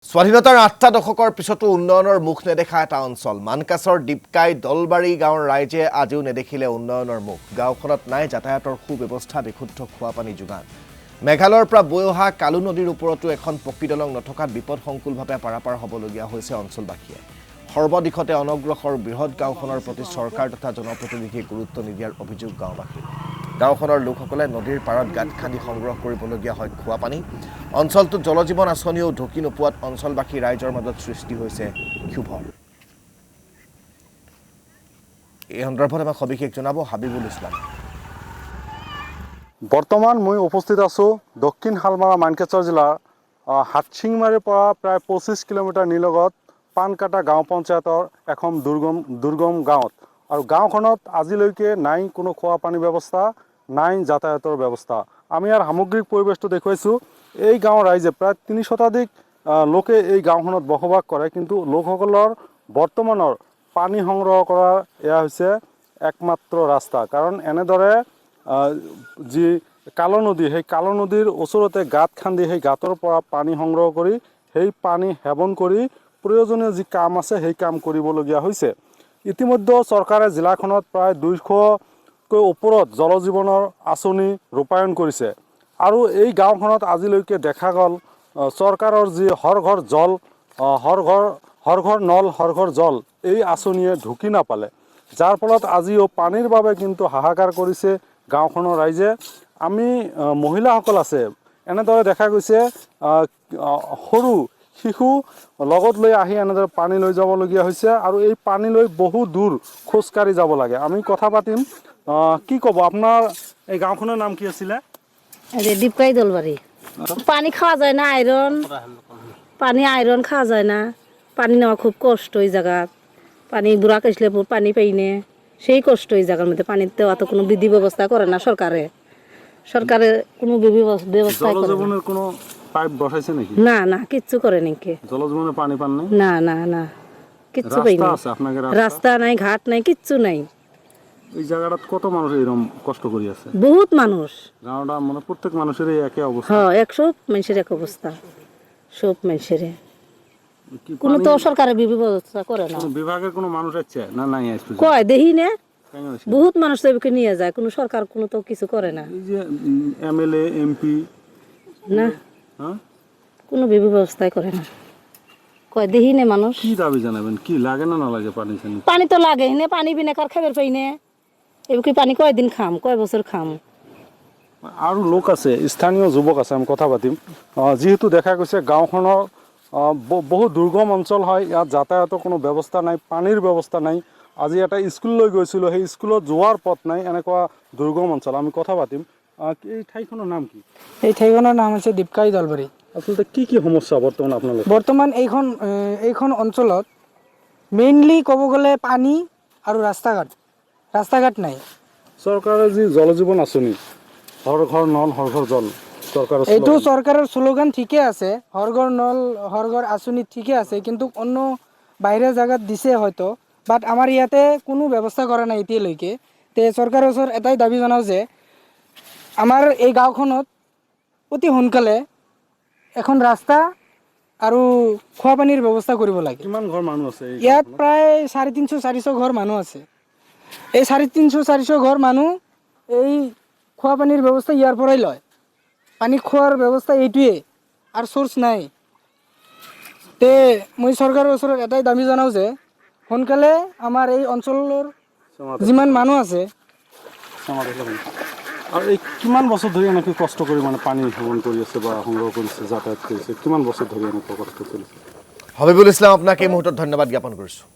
স্বাধীনতাৰ ৮টা দশকৰ পিছতো উন্নয়নৰ মুখ নেদেখা এটা অঞ্চল মানকাছৰ দীপকাই দলবাৰী গাঁৱৰ ৰাইজে আজিও নেদেখিলে উন্নয়নৰ মুখ গাঁওখনত নাই যাতায়াতৰ সুব্যৱস্থা বিশুদ্ধ খোৱা পানী যোগান মেঘালয়ৰ পৰা বৈ অহা কালু নদীৰ ওপৰতো এখন পকী দলং নথকাত বিপদসংকুলভাৱে পাৰাপাৰ হ'বলগীয়া হৈছে অঞ্চলবাসীয়ে সৰ্বদিশতে অনগ্ৰসৰ বৃহৎ গাঁওখনৰ প্ৰতি চৰকাৰ তথা জনপ্ৰতিনিধিয়ে গুৰুত্ব নিদিয়াৰ অভিযোগ গাঁওবাসীৰ গাঁওখনৰ লোকসকলে নদীৰ পাৰত গাঁত খান্দি সংগ্ৰহ কৰিবলগীয়া হয় খোৱা পানী অঞ্চলটোত জলজীৱন আঁচনিও ঢুকি নোপোৱাত অঞ্চলবাসী ৰাইজৰ মাজত সৃষ্টি হৈছে ক্ষোভৰ এই সন্দৰ্ভত আমাক সবিশেষ জনাব হাবিবুল ইছলাম বৰ্তমান মই উপস্থিত আছো দক্ষিণ হালমাৰা মানকাছৰ জিলাৰ হাটছিংমাৰীৰ পৰা প্ৰায় 25 কিলোমিটাৰ নিলগত পানকাটা গাঁও পঞ্চায়তৰ এখন দুৰ্গম গাঁৱত আৰু গাঁওখনত আজিলৈকে নাই কোনো খোৱা পানী ব্যৱস্থা নাই যাতায়াতৰ ব্যৱস্থা আমি ইয়াৰ সামগ্ৰিক পৰিৱেশটো দেখুৱাইছো এই গাঁৱৰ ৰাইজে প্ৰায় ৩০ শতাধিক লোকে এই গাঁওখনত বসবাস কৰে কিন্তু লোকসকলৰ বৰ্তমানৰ পানী সংগ্ৰহ কৰা এয়া হৈছে একমাত্ৰ ৰাস্তা কাৰণ এনেদৰে যি কালো নদী সেই কালো নদীৰ ওচৰতে গাঁত খান্দি সেই গাঁতৰ পৰা পানী সংগ্ৰহ কৰি সেই পানী সেৱন কৰি প্ৰয়োজনীয় যি কাম আছে সেই কাম কৰিবলগীয়া হৈছে ইতিমধ্যে চৰকাৰে জিলাখনত প্ৰায় 200কৈ ওপৰত জলজীৱনৰ আঁচনি ৰূপায়ণ কৰিছে আৰু এই গাঁওখনত আজিলৈকে দেখা গ'ল চৰকাৰৰ যি হৰ ঘৰ জল হৰ ঘৰ নল হৰ ঘৰ জল এই আঁচনিয়ে ঢুকি নাপালে যাৰ ফলত আজিও পানীৰ বাবে কিন্তু হাহাকাৰ কৰিছে গাঁওখনৰ ৰাইজে আমি মহিলাসকল আছে এনেদৰে দেখা গৈছে সৰু শিশু লগত লৈ আহি এনেদৰে পানী লৈ যাবলগীয়া হৈছে আৰু এই পানী লৈ বহু দূৰ খোজকাঢ়ি যাব লাগে আমি কথা পাতিম কি ক'ব আপোনাৰ এই গাঁওখনৰ নাম কি আছিলে দীপকাই দলবাৰী পানী খাওয়া যায় না আয়রন পানি আয়রন খাওয়া যায় না পানি নেওয়া খুব কষ্ট এই জায়গা পানি বুড়া কাশলে পানি পাইনে সেই কষ্ট এই জায়গার মধ্যে পানি দেওয়া তো কোনো বিধি ব্যবস্থা করে না সরকারে কোনো ব্যবস্থা করে জলজীবনের কোনো পাইপ বসাইছে নাকি না না কিচ্ছু করে নাকি জলজীবনের পানি পান নাই না না না কিচ্ছু পাইনি রাস্তা আছে আপনাদের রাস্তা নাই ঘাট নাই কিচ্ছু নাই এই জায়গাটাত কত মানুষ এরকম কষ্ট করি আছে বহুত মানুষ গাঁওটা মানে প্রত্যেক মানুষেরই একই অবস্থা হ্যাঁ 100 মানুষের এক অবস্থা সব মানুষের কি কোনো তো সরকারের ব্যবস্থা করে না বিভাগের কোনো মানুষ আছে না নাই আসছে কয় দেখি না বহুত মানুষ তো এদিকে নিয়ে যায় কোনো সরকার কোনো তো কিছু করে না এই যে এমএলএ এমপি না হ্যাঁ কোনো ব্যবস্থাই করে না কয় দেখি না মানুষ কি দাবি জানাবেন কি লাগে না না লাগে পানি ছানি পানি তো লাগে না পানি বিনা কার খাবার পাই না এদিকে পানি কয়দিন খাম কয় বছর খাম আৰু লোক আছে স্থানীয় যুৱক আছে আমি কথা পাতিম যেহেতু দেখা গৈছে গাঁওখনৰ বহু দুৰ্গম অঞ্চল হয় ইয়াত যাতায়াতৰ কোনো ব্যৱস্থা নাই পানীৰ ব্যৱস্থা নাই আজি এটা স্কুললৈ গৈছিলোঁ সেই স্কুলত যোৱাৰ পথ নাই এনেকুৱা দুৰ্গম অঞ্চল আমি কথা পাতিম এই ঠাইখনৰ নাম কি এই ঠাইখনৰ নাম হৈছে দীপকাই দলবাৰী আচলতে কি সমস্যা বৰ্তমান আপোনালোকৰ বৰ্তমান এইখন অঞ্চলত মেইনলি ক'ব গ'লে পানী আৰু ৰাস্তা ঘাট নাই চৰকাৰে যি জলজীৱন আঁচনি হৰ ঘৰ নল হৰ ঘৰ জল চৰকাৰৰ এইটো চৰকাৰৰ শ্লোগান ঠিকে আছে হৰ ঘৰ নল হৰ ঘৰ আঁচনি ঠিকে আছে কিন্তু অন্য বাহিৰা জায়গাত দিছে হয়তো বাট আমাৰ ইয়াতে কোনো ব্যৱস্থা কৰা নাই এতিয়ালৈকে তে চৰকাৰৰ ওচৰত এটাই দাবী জনাওঁ যে আমাৰ এই গাঁওখনত অতি সোনকালে এখন ৰাস্তা আৰু খোৱা পানীৰ ব্যৱস্থা কৰিব লাগে কিমান ঘৰ মানুহ আছে ইয়াত প্ৰায় 350-400 ঘৰ মানুহ আছে এই 350-400 ঘৰ মানুহ এই খোৱা পানীৰ ব্যৱস্থা ইয়াৰ পৰাই লয় পানী খোৱাৰ ব্যৱস্থা এইটোৱে আৰু চ'ৰ্চ নাই তে মই চৰকাৰৰ ওচৰত এটাই দাবী জনাওঁ যে সোনকালে আমাৰ এই অঞ্চলৰ যিমান মানুহ আছে আৰু এই কিমান বছৰ ধৰি এনেকৈ কষ্ট কৰি মানে পানী সেৱন কৰি আছে বা সংগ্ৰহ কৰিছে যাতায়াত কৰিছে কিমান বছৰ ধৰি এনেকৈ কষ্ট কৰিছে হাবিবুল ইছলাম আপোনাক এই মুহূৰ্তত ধন্যবাদ জ্ঞাপন কৰিছোঁ